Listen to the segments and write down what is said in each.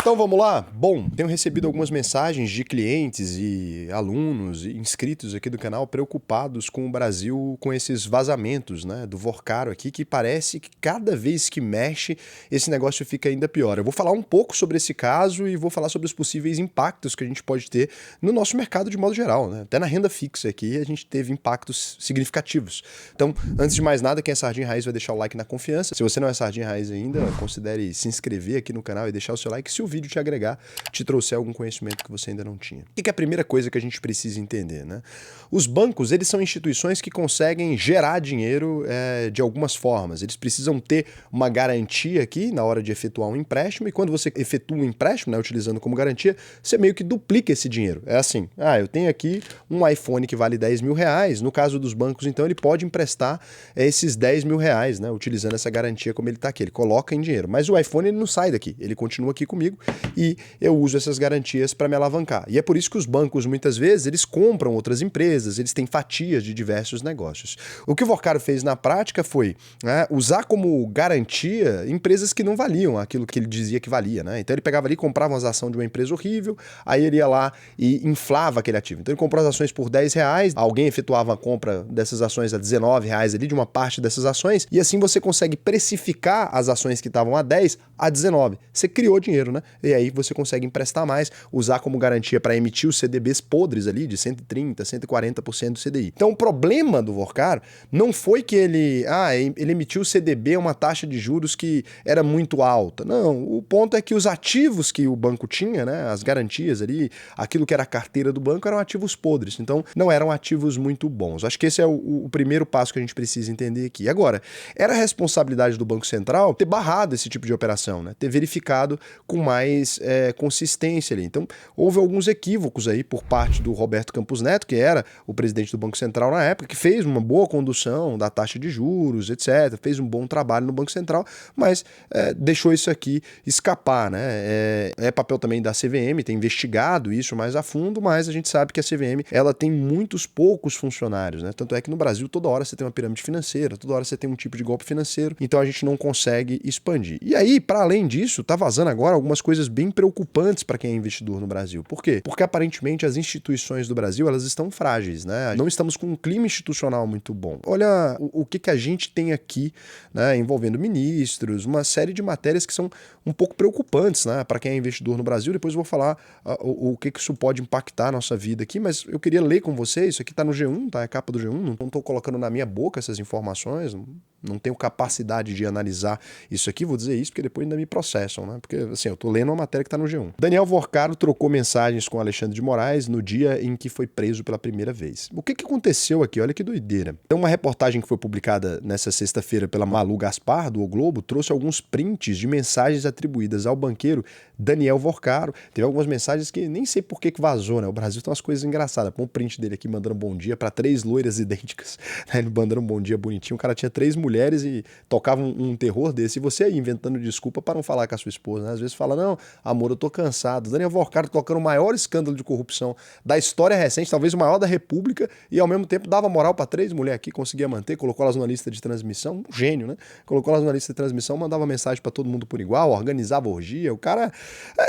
Então vamos lá? Bom, tenho recebido algumas mensagens de clientes e alunos e inscritos aqui do canal preocupados com o Brasil, com esses vazamentos, né, do Vorcaro aqui, que parece que cada vez que mexe, esse negócio fica ainda pior. Eu vou falar um pouco sobre esse caso e vou falar sobre os possíveis impactos que a gente pode ter no nosso mercado de modo geral, né? Até na renda fixa aqui a gente teve impactos significativos. Então, antes de mais nada, quem é Sardinha Raiz vai deixar o like na confiança. Se você não é Sardinha Raiz ainda, considere se inscrever aqui no canal e deixar o seu like se o vídeo te agregar, te trouxer algum conhecimento que você ainda não tinha. O que é a primeira coisa que a gente precisa entender, né? Os bancos, eles são instituições que conseguem gerar dinheiro de algumas formas. Eles precisam ter uma garantia aqui na hora de efetuar um empréstimo e quando você efetua um empréstimo, né, utilizando como garantia, você meio que duplica esse dinheiro. É assim, eu tenho aqui um iPhone que vale 10 mil reais, no caso dos bancos, então ele pode emprestar esses 10 mil reais, né, utilizando essa garantia como ele está aqui, ele coloca em dinheiro. Mas o iPhone ele não sai daqui, ele continua aqui comigo e eu uso essas garantias para me alavancar. E é por isso que os bancos, muitas vezes, eles compram outras empresas, eles têm fatias de diversos negócios. O que o Vorcaro fez na prática foi usar como garantia empresas que não valiam aquilo que ele dizia que valia, né? Então ele pegava ali, comprava umas ações de uma empresa horrível, aí ele ia lá e inflava aquele ativo. Então ele comprou as ações por 10 reais, alguém efetuava a compra dessas ações a 19 reais ali, de uma parte dessas ações, e assim você consegue precificar as ações que estavam a 10 a 19. Você criou dinheiro, né? E aí você consegue emprestar mais, usar como garantia para emitir os CDBs podres ali de 130%, 140% do CDI. Então o problema do Vorcaro não foi que ele emitiu o CDB a uma taxa de juros que era muito alta. Não, o ponto é que os ativos que o banco tinha, né, as garantias ali, aquilo que era a carteira do banco eram ativos podres. Então não eram ativos muito bons. Acho que esse é o primeiro passo que a gente precisa entender aqui. Agora, era responsabilidade do Banco Central ter barrado esse tipo de operação, né? Ter verificado com mais consistência ali. Então, houve alguns equívocos aí por parte do Roberto Campos Neto, que era o presidente do Banco Central na época, que fez uma boa condução da taxa de juros, etc., fez um bom trabalho no Banco Central, mas deixou isso aqui escapar, né? É papel também da CVM, tem investigado isso mais a fundo, mas a gente sabe que a CVM, ela tem poucos funcionários, né? Tanto é que no Brasil toda hora você tem uma pirâmide financeira, toda hora você tem um tipo de golpe financeiro, então a gente não consegue expandir. E aí, para além disso, tá vazando agora algumas coisas bem preocupantes para quem é investidor no Brasil. Por quê? Porque aparentemente as instituições do Brasil, elas estão frágeis, né? Não estamos com um clima institucional muito bom. Olha o que a gente tem aqui, né, envolvendo ministros, uma série de matérias que são um pouco preocupantes, né, para quem é investidor no Brasil. Depois eu vou falar o que isso pode impactar a nossa vida aqui, mas eu queria ler com vocês. Isso aqui tá no G1, tá? É a capa do G1, não estou colocando na minha boca essas informações, não tenho capacidade de analisar isso aqui, vou dizer isso porque depois ainda me processam, né? Porque, assim, eu tô lendo uma matéria que tá no G1. Daniel Vorcaro trocou mensagens com Alexandre de Moraes no dia em que foi preso pela primeira vez. O que aconteceu aqui? Olha que doideira. Então, uma reportagem que foi publicada nessa sexta-feira pela Malu Gaspar, do O Globo, trouxe alguns prints de mensagens atribuídas ao banqueiro Daniel Vorcaro. Teve algumas mensagens que nem sei por que vazou, né? O Brasil tem umas coisas engraçadas. Põe um print dele aqui mandando bom dia para 3 loiras idênticas. Ele mandando um bom dia bonitinho. O cara tinha 3 mulheres e tocava um terror desse. E você aí inventando desculpa para não falar com a sua esposa, né? Às vezes fala, não, amor, eu tô cansado. Daniel Vorcaro tocando o maior escândalo de corrupção da história recente, talvez o maior da República, e ao mesmo tempo dava moral para 3 mulheres aqui, conseguia manter, colocou elas numa lista de transmissão, um gênio, né? Colocou elas numa lista de transmissão, mandava mensagem para todo mundo por igual, organizava orgia. O cara,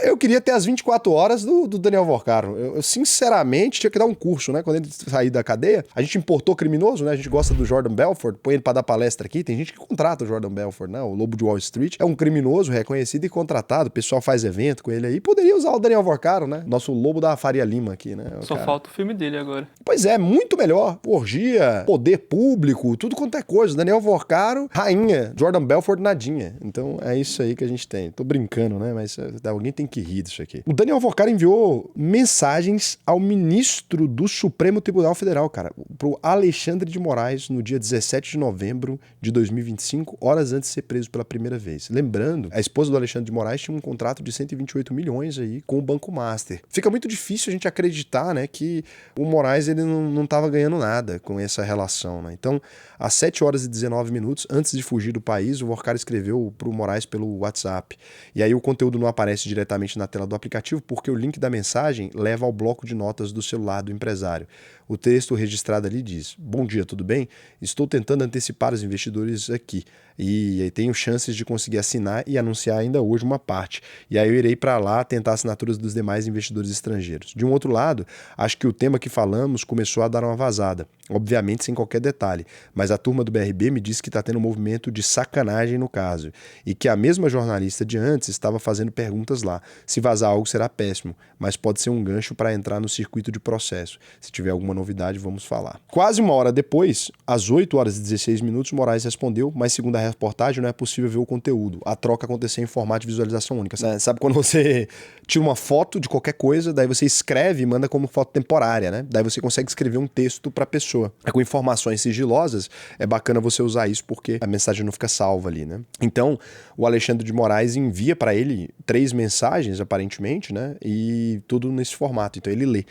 eu queria ter as 24 horas do Daniel Vorcaro. Eu sinceramente tinha que dar um curso, né? Quando ele sair da cadeia, a gente importou criminoso, né? A gente gosta do Jordan Belfort, põe ele para dar palestra aqui, tem gente que contrata o Jordan Belfort, né? O Lobo de Wall Street é um criminoso reconhecido e contratado, o pessoal faz evento com ele aí, poderia usar o Daniel Vorcaro, né? Nosso Lobo da Faria Lima aqui, né? Só falta o filme dele agora. Pois é, muito melhor. Orgia, poder público, tudo quanto é coisa. Daniel Vorcaro, rainha. Jordan Belfort, nadinha. Então é isso aí que a gente tem. Tô brincando, né? Mas alguém tem que rir disso aqui. O Daniel Vorcaro enviou mensagens ao ministro do Supremo Tribunal Federal, cara, pro Alexandre de Moraes, no dia 17 de novembro de 2025, horas antes de ser preso pela primeira vez. Lembrando, a esposa do Alexandre de Moraes tinha um contrato de 128 milhões aí com o Banco Master. Fica muito difícil a gente acreditar, né, que o Moraes ele não estava ganhando nada com essa relação, né? Então, às 7 horas e 19 minutos, antes de fugir do país, o Vorcaro escreveu pro Moraes pelo WhatsApp. WhatsApp. E aí o conteúdo não aparece diretamente na tela do aplicativo porque o link da mensagem leva ao bloco de notas do celular do empresário. O texto registrado ali diz: "Bom dia, tudo bem? Estou tentando antecipar os investidores aqui e tenho chances de conseguir assinar e anunciar ainda hoje uma parte. E aí eu irei para lá tentar assinaturas dos demais investidores estrangeiros." De um outro lado, acho que o tema que falamos começou a dar uma vazada, obviamente sem qualquer detalhe, mas a turma do BRB me disse que está tendo um movimento de sacanagem no caso e que a mesma jornalista de antes estava fazendo perguntas lá. Se vazar algo será péssimo, mas pode ser um gancho para entrar no circuito de processo. Se tiver alguma novidade, vamos falar. Quase uma hora depois, às 8 horas e 16 minutos, Moraes respondeu, mas segundo a reportagem não é possível ver o conteúdo. A troca aconteceu em formato de visualização única. Sabe quando você tira uma foto de qualquer coisa, daí você escreve e manda como foto temporária, né? Daí você consegue escrever um texto para a pessoa. Com informações sigilosas, é bacana você usar isso porque a mensagem não fica salva ali, né? Então, o Alexandre de Moraes envia para ele 3 mensagens, aparentemente, né? E tudo nesse formato. Então ele lê.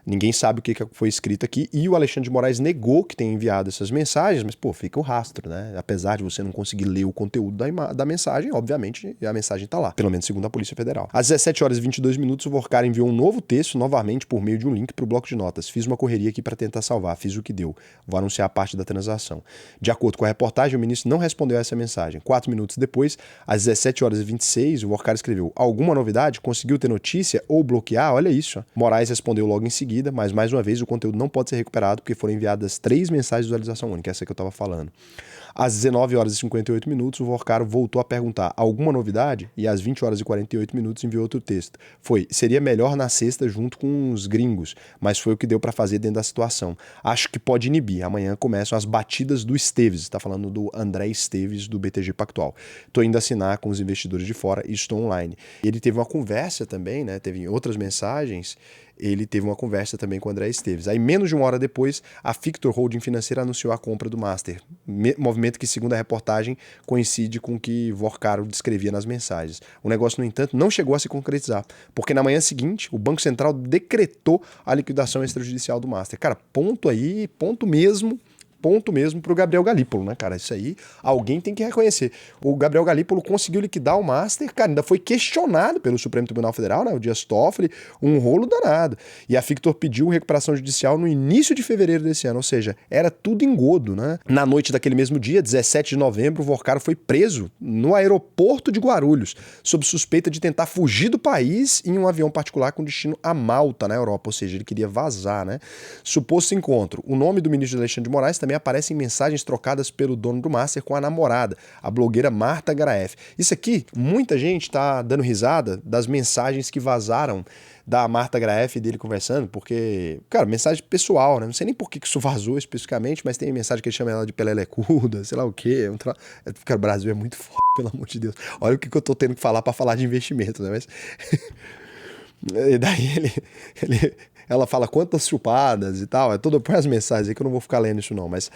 Ninguém sabe o que foi escrito aqui e o Alexandre de Moraes negou que tenha enviado essas mensagens, mas, pô, fica o rastro, né? Apesar de você não conseguir ler o conteúdo da mensagem, obviamente a mensagem tá lá, pelo menos segundo a Polícia Federal. Às 17 horas e 22 minutos, o Vorkar enviou um novo texto, novamente por meio de um link para o bloco de notas. Fiz uma correria aqui para tentar salvar, fiz o que deu. Vou anunciar a parte da transação. De acordo com a reportagem, o ministro não respondeu a essa mensagem. 4 minutos depois, às 17 horas e 26, o Vorkar escreveu: "Alguma novidade? Conseguiu ter notícia ou bloquear? Olha isso." Moraes respondeu logo em seguida, mas mais uma vez o conteúdo não pode ser recuperado porque foram enviadas 3 mensagens de visualização única, essa que eu estava falando. Às 19 horas e 58 minutos, o Vorkar voltou a perguntar: "Alguma novidade?" E às 20 horas e 48 minutos enviou outro texto. Seria melhor na sexta junto com os gringos, mas foi o que deu para fazer dentro da situação. Acho que pode inibir. Amanhã começam as batidas do Esteves." Está falando do André Esteves, do BTG Pactual. "Estou indo assinar com os investidores de fora e estou online." Ele teve uma conversa também, né? Teve outras mensagens. Ele teve uma conversa também com o André Esteves. Aí, menos de uma hora depois, a Fictor Holding Financeira anunciou a compra do Master. Movimento que, segundo a reportagem, coincide com o que Vorkar descrevia nas mensagens. O negócio, no entanto, não chegou a se concretizar, porque na manhã seguinte, o Banco Central decretou a liquidação extrajudicial do Master. Cara, ponto aí, ponto mesmo para o Gabriel Galípolo, né, cara? Isso aí alguém tem que reconhecer. O Gabriel Galípolo conseguiu liquidar o Master, cara, ainda foi questionado pelo Supremo Tribunal Federal, né, o Dias Toffoli, um rolo danado. E a Fictor pediu recuperação judicial no início de fevereiro desse ano, ou seja, era tudo engodo, né? Na noite daquele mesmo dia, 17 de novembro, o Vorkar foi preso no aeroporto de Guarulhos, sob suspeita de tentar fugir do país em um avião particular com destino a Malta, na Europa, ou seja, ele queria vazar, né? Suposto encontro. O nome do ministro Alexandre de Moraes também aparece em mensagens trocadas pelo dono do Master com a namorada, a blogueira Marta Graef. Isso aqui, muita gente tá dando risada das mensagens que vazaram da Marta Graef e dele conversando, porque, cara, mensagem pessoal, né? Não sei nem por que isso vazou especificamente, mas tem mensagem que ele chama ela de pelelecuda, sei lá o quê. Cara, o Brasil é muito foda, pelo amor de Deus. Olha o que eu tô tendo que falar pra falar de investimento, né? Mas... E daí ela fala quantas chupadas e tal, põe as mensagens aí que eu não vou ficar lendo isso não, mas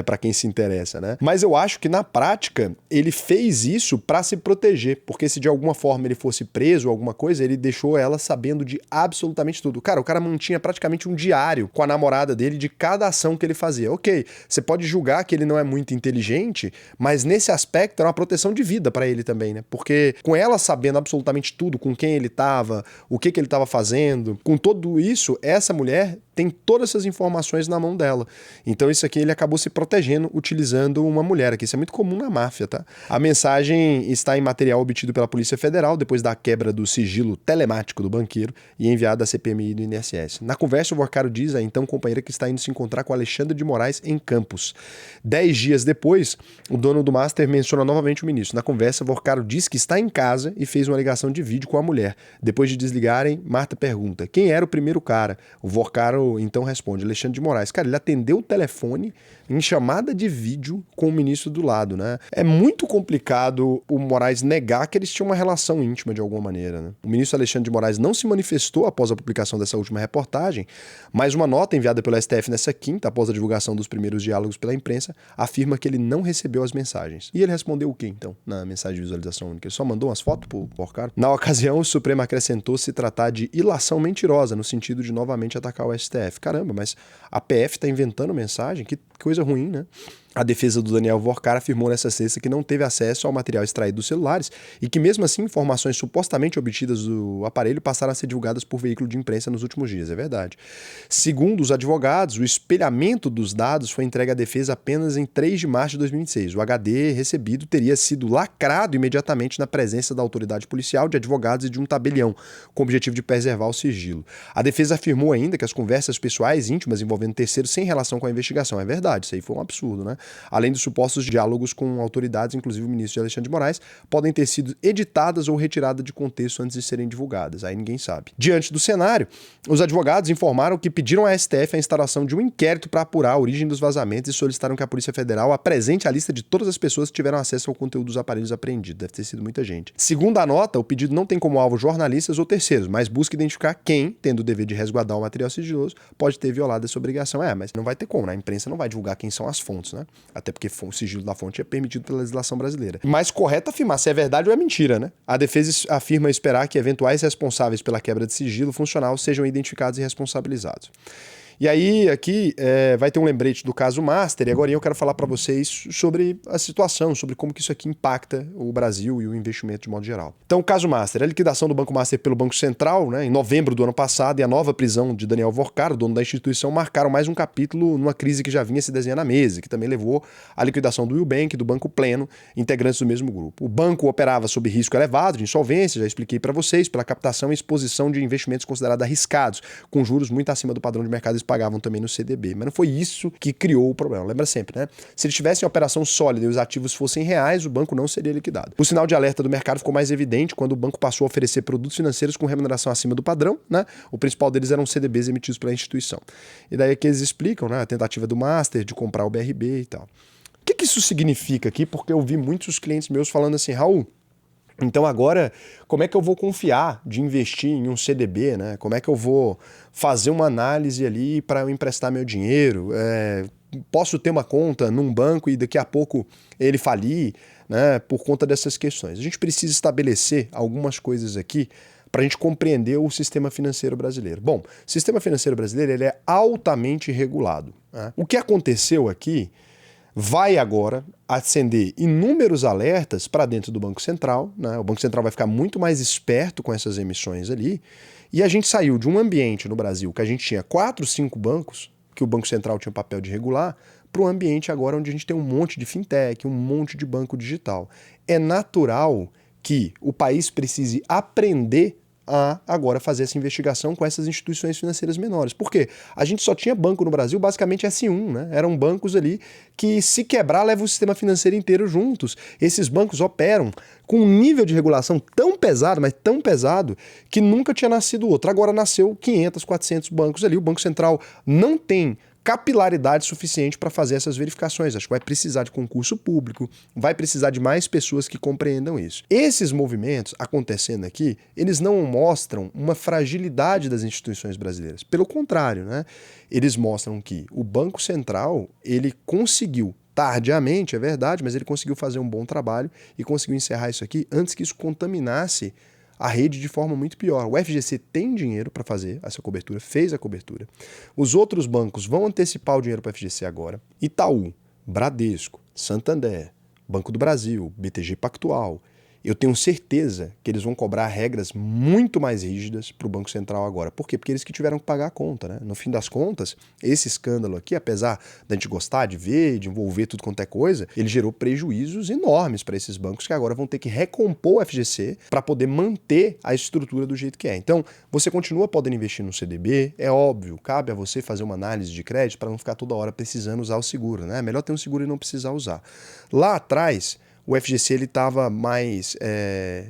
para quem se interessa, né? Mas eu acho que na prática ele fez isso para se proteger, porque se de alguma forma ele fosse preso ou alguma coisa, ele deixou ela sabendo de absolutamente tudo. Cara, o cara mantinha praticamente um diário com a namorada dele de cada ação que ele fazia. Ok, você pode julgar que ele não é muito inteligente, mas nesse aspecto era uma proteção de vida para ele também, né? Porque com ela sabendo absolutamente tudo, com quem ele tava, o que ele estava fazendo, com tudo isso, essa mulher tem todas essas informações na mão dela. Então isso aqui ele acabou se protegendo utilizando uma mulher aqui. Isso é muito comum na máfia, tá? A mensagem está em material obtido pela Polícia Federal depois da quebra do sigilo telemático do banqueiro e enviado à CPMI do INSS. Na conversa, o Vorkar diz a então companheira que está indo se encontrar com Alexandre de Moraes em Campos. 10 dias depois, o dono do Master menciona novamente o ministro. Na conversa, Vorkar diz que está em casa e fez uma ligação de vídeo com a mulher. Depois de desligarem, Marta pergunta: quem era o primeiro cara? O Vorkar então responde: Alexandre de Moraes. Cara, ele atendeu o telefone em chamada de vídeo com o ministro do lado, né? É muito complicado o Moraes negar que eles tinham uma relação íntima de alguma maneira, né? O ministro Alexandre de Moraes não se manifestou após a publicação dessa última reportagem, mas uma nota enviada pelo STF nessa quinta, após a divulgação dos primeiros diálogos pela imprensa, afirma que ele não recebeu as mensagens. E ele respondeu o quê, então, na mensagem de visualização única? Ele só mandou umas fotos pro Vorkar? Na ocasião, o Supremo acrescentou se tratar de ilação mentirosa, no sentido de novamente atacar o STF. Caramba, mas a PF tá inventando mensagem? Que coisa ruim, né? A defesa do Daniel Vorcar afirmou nessa sexta que não teve acesso ao material extraído dos celulares e que, mesmo assim, informações supostamente obtidas do aparelho passaram a ser divulgadas por veículo de imprensa nos últimos dias. É verdade. Segundo os advogados, o espelhamento dos dados foi entregue à defesa apenas em 3 de março de 2026. O HD recebido teria sido lacrado imediatamente na presença da autoridade policial, de advogados e de um tabelião, com o objetivo de preservar o sigilo. A defesa afirmou ainda que as conversas pessoais íntimas envolvendo terceiros sem relação com a investigação. É verdade, isso aí foi um absurdo, né? Além dos supostos diálogos com autoridades, inclusive o ministro Alexandre de Moraes, podem ter sido editadas ou retiradas de contexto antes de serem divulgadas. Aí ninguém sabe. Diante do cenário, os advogados informaram que pediram à STF a instalação de um inquérito para apurar a origem dos vazamentos e solicitaram que a Polícia Federal apresente a lista de todas as pessoas que tiveram acesso ao conteúdo dos aparelhos apreendidos. Deve ter sido muita gente. Segundo a nota, o pedido não tem como alvo jornalistas ou terceiros, mas busca identificar quem, tendo o dever de resguardar o material sigiloso, pode ter violado essa obrigação. Mas não vai ter como, né? A imprensa não vai divulgar quem são as fontes, né? Até porque o sigilo da fonte é permitido pela legislação brasileira. Mais correto afirmar se é verdade ou é mentira, né? A defesa afirma esperar que eventuais responsáveis pela quebra de sigilo funcional sejam identificados e responsabilizados. E aí, aqui, vai ter um lembrete do caso Master, e agora eu quero falar para vocês sobre a situação, sobre como que isso aqui impacta o Brasil e o investimento de modo geral. Então, o caso Master, a liquidação do Banco Master pelo Banco Central, né, em novembro do ano passado, e a nova prisão de Daniel Vorcar, dono da instituição, marcaram mais um capítulo numa crise que já vinha se desenhando à mesa, que também levou à liquidação do Ewbank e do Banco Pleno, integrantes do mesmo grupo. O banco operava sob risco elevado de insolvência, já expliquei para vocês, pela captação e exposição de investimentos considerados arriscados, com juros muito acima do padrão de mercado pagavam também no CDB. Mas não foi isso que criou o problema. Lembra sempre, né? Se eles tivessem operação sólida e os ativos fossem reais, o banco não seria liquidado. O sinal de alerta do mercado ficou mais evidente quando o banco passou a oferecer produtos financeiros com remuneração acima do padrão, né? O principal deles eram CDBs emitidos pela instituição. E daí é que eles explicam, né? A tentativa do Master de comprar o BRB e tal. O que isso significa aqui? Porque eu vi muitos clientes meus falando assim, Raul, então agora, como é que eu vou confiar de investir em um CDB, né? Como é que eu vou fazer uma análise ali para eu emprestar meu dinheiro? Posso ter uma conta num banco e daqui a pouco ele falir, né? Por conta dessas questões. A gente precisa estabelecer algumas coisas aqui para a gente compreender o sistema financeiro brasileiro. Bom, o sistema financeiro brasileiro ele é altamente regulado, né? O que aconteceu aqui vai agora acender inúmeros alertas para dentro do Banco Central, né? O Banco Central vai ficar muito mais esperto com essas emissões ali, e a gente saiu de um ambiente no Brasil que a gente tinha 4, 5 bancos, que o Banco Central tinha o papel de regular, para um ambiente agora onde a gente tem um monte de fintech, um monte de banco digital. É natural que o país precise aprender a agora fazer essa investigação com essas instituições financeiras menores. Por quê? A gente só tinha banco no Brasil, basicamente S1, né? Eram bancos ali que, se quebrar, levam o sistema financeiro inteiro juntos. Esses bancos operam com um nível de regulação tão pesado, mas tão pesado, que nunca tinha nascido outro. Agora nasceu 500, 400 bancos ali. O Banco Central não tem capilaridade suficiente para fazer essas verificações. Acho que vai precisar de concurso público, vai precisar de mais pessoas que compreendam isso. Esses movimentos acontecendo aqui, eles não mostram uma fragilidade das instituições brasileiras. Pelo contrário, né? Eles mostram que o Banco Central, ele conseguiu, tardiamente, é verdade, mas ele conseguiu fazer um bom trabalho e conseguiu encerrar isso aqui antes que isso contaminasse a rede de forma muito pior. O FGC tem dinheiro para fazer essa cobertura, fez a cobertura. Os outros bancos vão antecipar o dinheiro para o FGC agora. Itaú, Bradesco, Santander, Banco do Brasil, BTG Pactual. Eu tenho certeza que eles vão cobrar regras muito mais rígidas para o Banco Central agora. Por quê? Porque eles que tiveram que pagar a conta, né? No fim das contas, esse escândalo aqui, apesar da gente gostar de ver, de envolver tudo quanto é coisa, ele gerou prejuízos enormes para esses bancos que agora vão ter que recompor o FGC para poder manter a estrutura do jeito que é. Então, você continua podendo investir no CDB, é óbvio, cabe a você fazer uma análise de crédito para não ficar toda hora precisando usar o seguro, né? É melhor ter um seguro e não precisar usar. Lá atrás, o FGC estava mais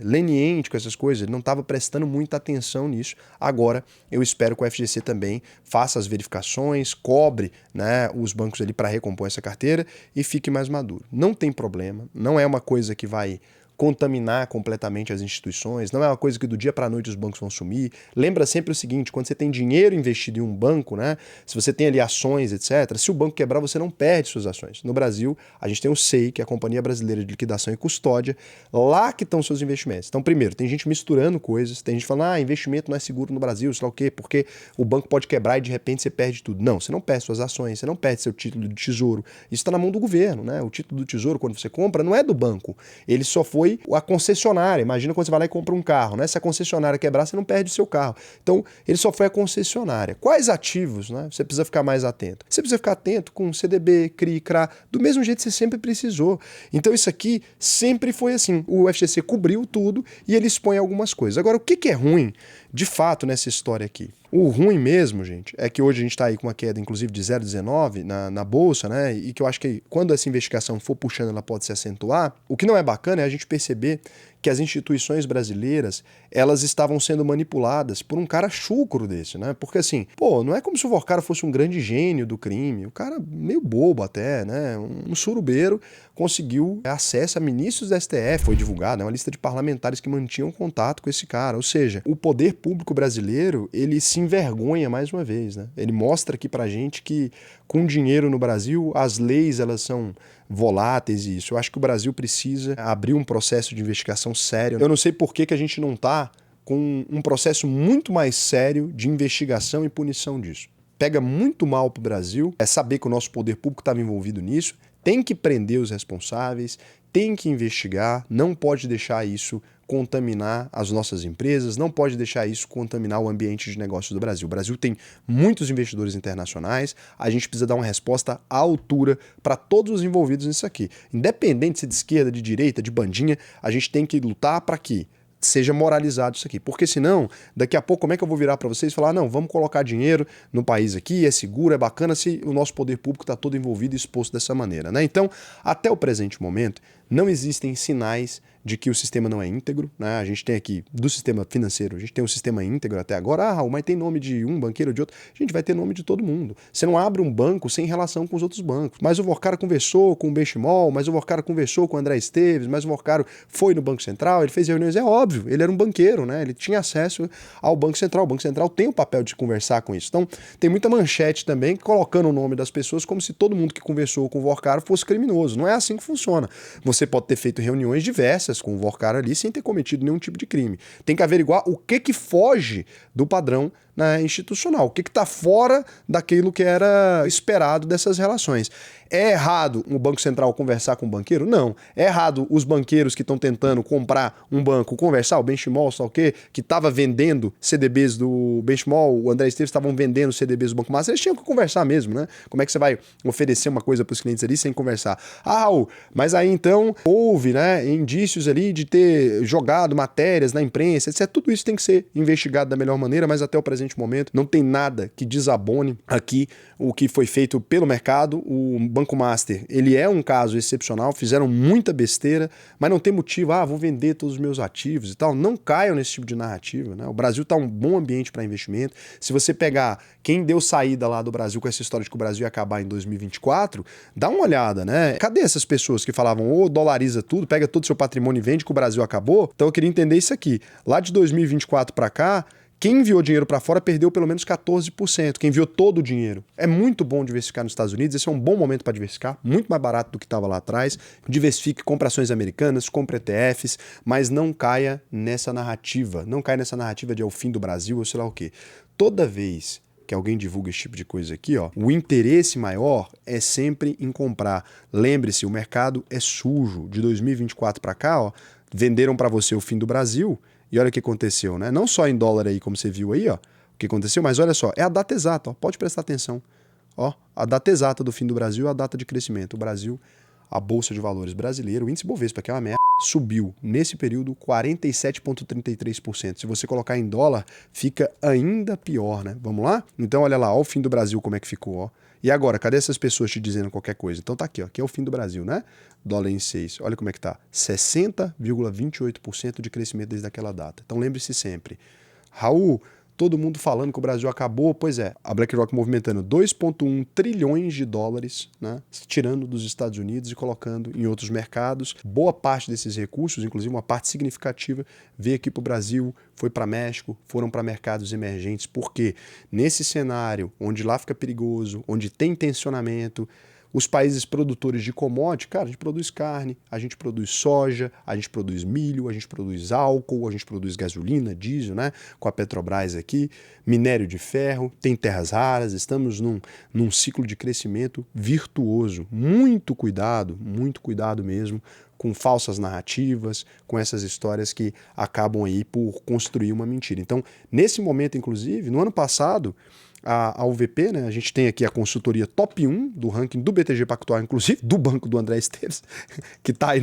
leniente com essas coisas, ele não estava prestando muita atenção nisso. Agora, eu espero que o FGC também faça as verificações, cobre, né, os bancos ali para recompor essa carteira e fique mais maduro. Não tem problema, não é uma coisa que vai contaminar completamente as instituições, não é uma coisa que do dia para a noite os bancos vão sumir. Lembra sempre o seguinte, quando você tem dinheiro investido em um banco, né, se você tem ali ações, etc., se o banco quebrar, você não perde suas ações. No Brasil, a gente tem o SEI, que é a Companhia Brasileira de Liquidação e Custódia, lá que estão seus investimentos. Então, primeiro, tem gente misturando coisas, tem gente falando, investimento não é seguro no Brasil, sei lá o quê, porque o banco pode quebrar e de repente você perde tudo. Não, você não perde suas ações, você não perde seu título de tesouro. Isso está na mão do governo, né? O título do tesouro, quando você compra, não é do banco. Ele só foi a concessionária. Imagina quando você vai lá e compra um carro, né? Se a concessionária quebrar, você não perde o seu carro. Então, ele só foi a concessionária. Quais ativos, né? Você precisa ficar mais atento. Você precisa ficar atento com CDB, CRI, CRA, do mesmo jeito que você sempre precisou. Então, isso aqui sempre foi assim. O FGC cobriu tudo e ele expõe algumas coisas. Agora, o que é ruim, de fato, nessa história aqui? O ruim mesmo, gente, é que hoje a gente está aí com uma queda, inclusive, de 0,19 na Bolsa, né? E que eu acho que quando essa investigação for puxando, ela pode se acentuar. O que não é bacana é a gente perceber que as instituições brasileiras, elas estavam sendo manipuladas por um cara chucro desse, né? Porque assim, não é como se o Vorkara fosse um grande gênio do crime, o cara meio bobo até, né? Um surubeiro conseguiu acesso a ministros da STF, foi divulgada, né? Uma lista de parlamentares que mantinham contato com esse cara. Ou seja, o poder público brasileiro, ele se envergonha mais uma vez, né? Ele mostra aqui pra gente que com dinheiro no Brasil, as leis, elas são voláteis e isso. Eu acho que o Brasil precisa abrir um processo de investigação sério. Eu não sei por que a gente não está com um processo muito mais sério de investigação e punição disso. Pega muito mal para o Brasil saber que o nosso poder público estava envolvido nisso, tem que prender os responsáveis, tem que investigar, não pode deixar isso contaminar as nossas empresas, não pode deixar isso contaminar o ambiente de negócios do Brasil. O Brasil tem muitos investidores internacionais, a gente precisa dar uma resposta à altura para todos os envolvidos nisso aqui. Independente se de esquerda, de direita, de bandinha, a gente tem que lutar para que seja moralizado isso aqui. Porque senão, daqui a pouco, como é que eu vou virar para vocês e falar, não, vamos colocar dinheiro no país aqui, é seguro, é bacana, se o nosso poder público está todo envolvido e exposto dessa maneira, né? Então, até o presente momento, não existem sinais de que o sistema não é íntegro, né? A gente tem aqui, do sistema financeiro, a gente tem um sistema íntegro até agora. Raul, mas tem nome de um banqueiro ou de outro. A gente vai ter nome de todo mundo. Você não abre um banco sem relação com os outros bancos. Mas o Vorkara conversou com o Benchimol, mas o Vorkara conversou com o André Esteves, mas o Vorkara foi no Banco Central, ele fez reuniões, é óbvio, ele era um banqueiro, né? Ele tinha acesso ao Banco Central. O Banco Central tem o papel de conversar com isso. Então, tem muita manchete também colocando o nome das pessoas como se todo mundo que conversou com o Vorkara fosse criminoso. Não é assim que funciona. Você pode ter feito reuniões diversas com o Vorkara ali sem ter cometido nenhum tipo de crime. Tem que averiguar o que foge do padrão, né, institucional, o que está fora daquilo que era esperado dessas relações. É errado o Banco Central conversar com o banqueiro? Não. É errado os banqueiros que estão tentando comprar um banco conversar, o Benchimol, sei lá o quê, que estava vendendo CDBs do Benchimol, o André Esteves estavam vendendo CDBs do Banco Master, eles tinham que conversar mesmo, né? Como é que você vai oferecer uma coisa para os clientes ali sem conversar? Raul, mas aí então houve, né, indícios ali de ter jogado matérias na imprensa, etc. Tudo isso tem que ser investigado da melhor maneira, mas até o presente momento não tem nada que desabone aqui o que foi feito pelo mercado. O Banco Master, ele é um caso excepcional, fizeram muita besteira, mas não tem motivo, vou vender todos os meus ativos e tal. Não caiam nesse tipo de narrativa, né? O Brasil está um bom ambiente para investimento. Se você pegar quem deu saída lá do Brasil com essa história de que o Brasil ia acabar em 2024, dá uma olhada, né? Cadê essas pessoas que falavam, dolariza tudo, pega todo o seu patrimônio e vende que o Brasil acabou? Então eu queria entender isso aqui. Lá de 2024 para cá, quem enviou dinheiro para fora perdeu pelo menos 14%. Quem enviou todo o dinheiro. É muito bom diversificar nos Estados Unidos. Esse é um bom momento para diversificar. Muito mais barato do que estava lá atrás. Diversifique, compre ações americanas, compre ETFs, mas não caia nessa narrativa. Não caia nessa narrativa de é o fim do Brasil ou sei lá o quê. Toda vez que alguém divulga esse tipo de coisa aqui, o interesse maior é sempre em comprar. Lembre-se, o mercado é sujo. De 2024 para cá, venderam para você o fim do Brasil. E olha o que aconteceu, né? Não só em dólar aí, como você viu aí, o que aconteceu, mas olha só, é a data exata, pode prestar atenção. A data exata do fim do Brasil é a data de crescimento. O Brasil, a Bolsa de Valores brasileira, o índice Bovespa, que é uma merda, subiu nesse período 47,33%. Se você colocar em dólar, fica ainda pior, né? Vamos lá? Então olha lá, o fim do Brasil como é que ficou, E agora, cadê essas pessoas te dizendo qualquer coisa? Então tá aqui, aqui é o fim do Brasil, né? Dólar em 6, olha como é que tá. 60,28% de crescimento desde aquela data. Então lembre-se sempre, Raul, todo mundo falando que o Brasil acabou. Pois é, a BlackRock movimentando 2,1 trilhões de dólares, né, tirando dos Estados Unidos e colocando em outros mercados. Boa parte desses recursos, inclusive uma parte significativa, veio aqui para o Brasil, foi para México, foram para mercados emergentes, porque nesse cenário, onde lá fica perigoso, onde tem tensionamento, os países produtores de commodity, cara, a gente produz carne, a gente produz soja, a gente produz milho, a gente produz álcool, a gente produz gasolina, diesel, né? Com a Petrobras aqui, minério de ferro, tem terras raras, estamos num ciclo de crescimento virtuoso. Muito cuidado mesmo com falsas narrativas, com essas histórias que acabam aí por construir uma mentira. Então, nesse momento, inclusive, no ano passado, a UVP, né, a gente tem aqui a consultoria top 1 do ranking do BTG Pactual, inclusive do banco do André Esteves, que está aí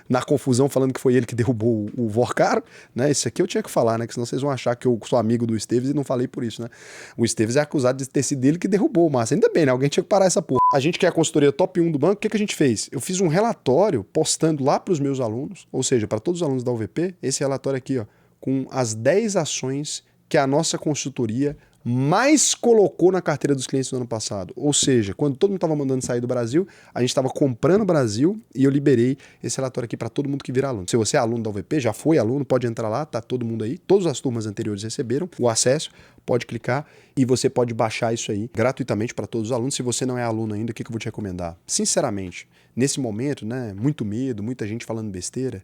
na confusão falando que foi ele que derrubou o Vorcaro, né? Isso aqui eu tinha que falar, né? Que senão vocês vão achar que eu sou amigo do Esteves e não falei por isso, né? O Esteves é acusado de ter sido ele que derrubou o Massa. Ainda bem, né? Alguém tinha que parar essa porra. A gente que é a consultoria top 1 do banco, o que a gente fez? Eu fiz um relatório postando lá para os meus alunos, ou seja, para todos os alunos da UVP, esse relatório aqui, ó, com as 10 ações que a nossa consultoria mais colocou na carteira dos clientes no ano passado. Ou seja, quando todo mundo estava mandando sair do Brasil, a gente estava comprando o Brasil e eu liberei esse relatório aqui para todo mundo que vira aluno. Se você é aluno da UVP, já foi aluno, pode entrar lá, tá todo mundo aí. Todas as turmas anteriores receberam o acesso, pode clicar e você pode baixar isso aí gratuitamente para todos os alunos. Se você não é aluno ainda, o que eu vou te recomendar? Sinceramente, nesse momento, né, muito medo, muita gente falando besteira,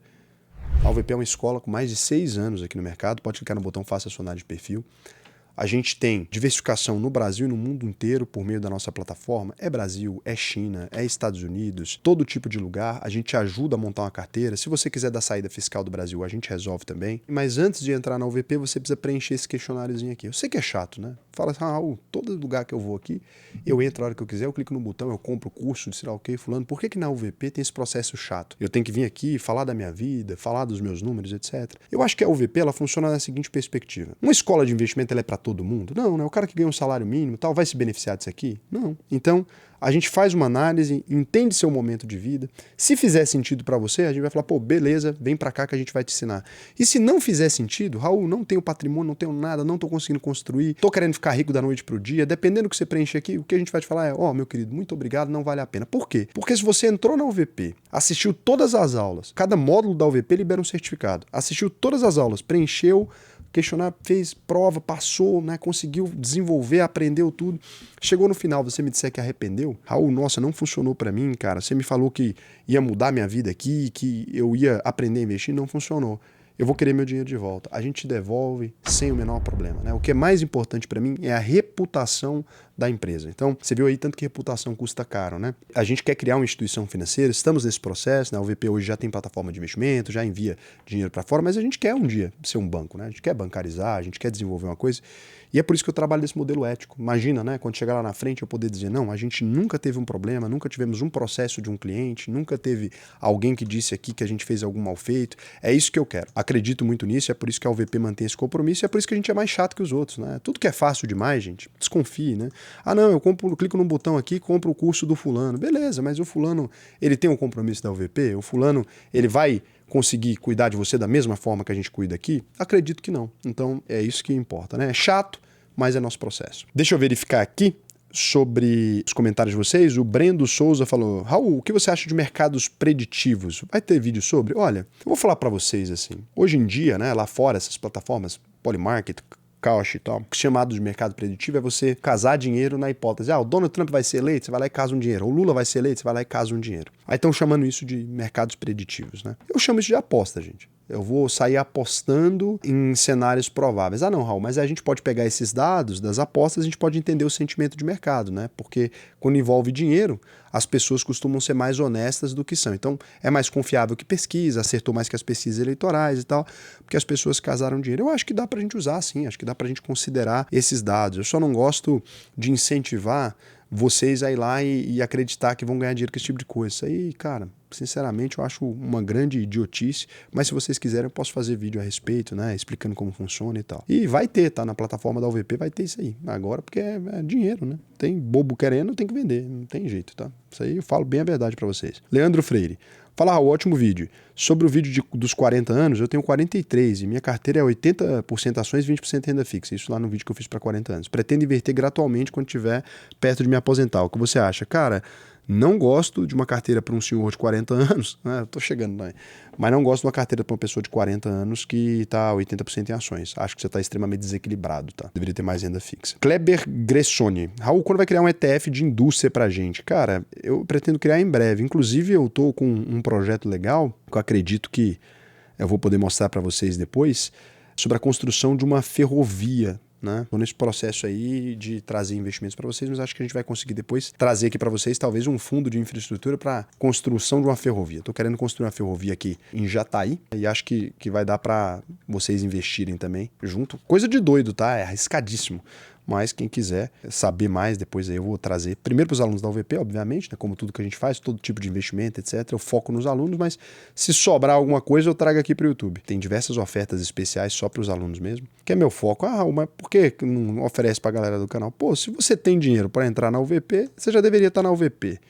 a UVP é uma escola com mais de 6 anos aqui no mercado, pode clicar no botão Faça sua análise de perfil. A gente tem diversificação no Brasil e no mundo inteiro por meio da nossa plataforma. É Brasil, é China, é Estados Unidos, todo tipo de lugar. A gente ajuda a montar uma carteira. Se você quiser dar saída fiscal do Brasil, a gente resolve também. Mas antes de entrar na UVP, você precisa preencher esse questionáriozinho aqui. Eu sei que é chato, né? Fala assim, Raul, todo lugar que eu vou aqui, eu entro a hora que eu quiser, eu clico no botão, eu compro o curso de sei lá o que, fulano. Por que na UVP tem esse processo chato? Eu tenho que vir aqui, falar da minha vida, falar dos meus números, etc. Eu acho que a UVP, ela funciona na seguinte perspectiva. Uma escola de investimento, ela é para todo mundo? Não, né? O cara que ganha um salário mínimo tal vai se beneficiar disso aqui? Não. Então, a gente faz uma análise, entende seu momento de vida. Se fizer sentido para você, a gente vai falar, pô, beleza, vem para cá que a gente vai te ensinar. E se não fizer sentido, Raul, não tenho patrimônio, não tenho nada, não tô conseguindo construir, tô querendo ficar rico da noite pro dia, dependendo do que você preencher aqui, o que a gente vai te falar é, ó, meu querido, muito obrigado, não vale a pena. Por quê? Porque se você entrou na UVP, assistiu todas as aulas, cada módulo da UVP libera um certificado, assistiu todas as aulas, preencheu, questionar, fez prova, passou, né, conseguiu desenvolver, aprendeu tudo. Chegou no final, você me disser que arrependeu? Raul, nossa, não funcionou para mim, cara. Você me falou que ia mudar minha vida aqui, que eu ia aprender a investir, não funcionou. Eu vou querer meu dinheiro de volta. A gente te devolve sem o menor problema, né? O que é mais importante para mim é a reputação da empresa. Então, você viu aí tanto que reputação custa caro, né? A gente quer criar uma instituição financeira, estamos nesse processo, né? A UVP hoje já tem plataforma de investimento, já envia dinheiro para fora, mas a gente quer um dia ser um banco, né? A gente quer bancarizar, a gente quer desenvolver uma coisa. E é por isso que eu trabalho desse modelo ético. Imagina, né? Quando chegar lá na frente eu poder dizer, não, a gente nunca teve um problema, nunca tivemos um processo de um cliente, nunca teve alguém que disse aqui que a gente fez algum mal feito. É isso que eu quero. Acredito muito nisso, é por isso que a UVP mantém esse compromisso e é por isso que a gente é mais chato que os outros, né? Tudo que é fácil demais, gente, desconfie, né? Ah, não, eu clico num botão aqui e compro o curso do fulano. Beleza, mas o fulano, ele tem um compromisso da UVP? O fulano, ele vai conseguir cuidar de você da mesma forma que a gente cuida aqui? Acredito que não. Então, é isso que importa, né? É chato, mas é nosso processo. Deixa eu verificar aqui sobre os comentários de vocês. O Brendo Souza falou, Raul, o que você acha de mercados preditivos? Vai ter vídeo sobre? Olha, eu vou falar para vocês assim, hoje em dia, né, lá fora, essas plataformas, Polymarket, Kaushi e tal, o chamado de mercado preditivo é você casar dinheiro na hipótese, o Donald Trump vai ser eleito, você vai lá e casa um dinheiro, o Lula vai ser eleito, você vai lá e casa um dinheiro. Aí estão chamando isso de mercados preditivos, né? Eu chamo isso de aposta, gente. Eu vou sair apostando em cenários prováveis. Ah, não, Raul, mas a gente pode pegar esses dados das apostas, a gente pode entender o sentimento de mercado, né? Porque quando envolve dinheiro, as pessoas costumam ser mais honestas do que são. Então, é mais confiável que pesquisa, acertou mais que as pesquisas eleitorais e tal, porque as pessoas casaram dinheiro. Eu acho que dá pra gente usar, sim, acho que dá pra gente considerar esses dados. Eu só não gosto de incentivar vocês a ir lá e acreditar que vão ganhar dinheiro com esse tipo de coisa. Isso aí, cara, sinceramente, eu acho uma grande idiotice, mas se vocês quiserem, eu posso fazer vídeo a respeito, né, explicando como funciona e tal. E vai ter, tá? Na plataforma da UVP vai ter isso aí. Agora, porque é dinheiro, né? Tem bobo querendo, tem que vender, não tem jeito, tá? Isso aí eu falo bem a verdade pra vocês. Leandro Freire. Fala, Raul, ótimo vídeo. Sobre o vídeo dos 40 anos, eu tenho 43 e minha carteira é 80% ações e 20% renda fixa. Isso lá no vídeo que eu fiz para 40 anos. Pretendo inverter gradualmente quando estiver perto de me aposentar. O que você acha? Cara, não gosto de uma carteira para um senhor de 40 anos, né? Eu tô chegando, né? Mas não gosto de uma carteira para uma pessoa de 40 anos que está 80% em ações. Acho que você está extremamente desequilibrado, tá? Deveria ter mais renda fixa. Kleber Gressoni. Raul, quando vai criar um ETF de indústria pra gente? Cara, eu pretendo criar em breve. Inclusive, eu tô com um projeto legal, que eu acredito que eu vou poder mostrar para vocês depois, sobre a construção de uma ferrovia, né? Estou nesse processo aí de trazer investimentos para vocês, mas acho que a gente vai conseguir depois trazer aqui para vocês talvez um fundo de infraestrutura para construção de uma ferrovia. Estou querendo construir uma ferrovia aqui em Jataí e acho que vai dar para vocês investirem também junto. Coisa de doido, tá? É arriscadíssimo. Mas quem quiser saber mais, depois aí eu vou trazer primeiro para os alunos da UVP, obviamente, né, como tudo que a gente faz, todo tipo de investimento, etc. Eu foco nos alunos, mas se sobrar alguma coisa eu trago aqui para o YouTube. Tem diversas ofertas especiais só para os alunos mesmo, que é meu foco. Ah, mas por que não oferece para a galera do canal? Pô, se você tem dinheiro para entrar na UVP, você já deveria estar na UVP.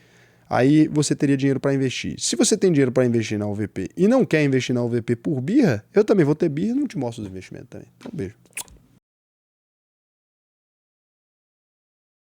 Aí você teria dinheiro para investir. Se você tem dinheiro para investir na UVP e não quer investir na UVP por birra, eu também vou ter birra e não te mostro os investimentos também. Então, beijo.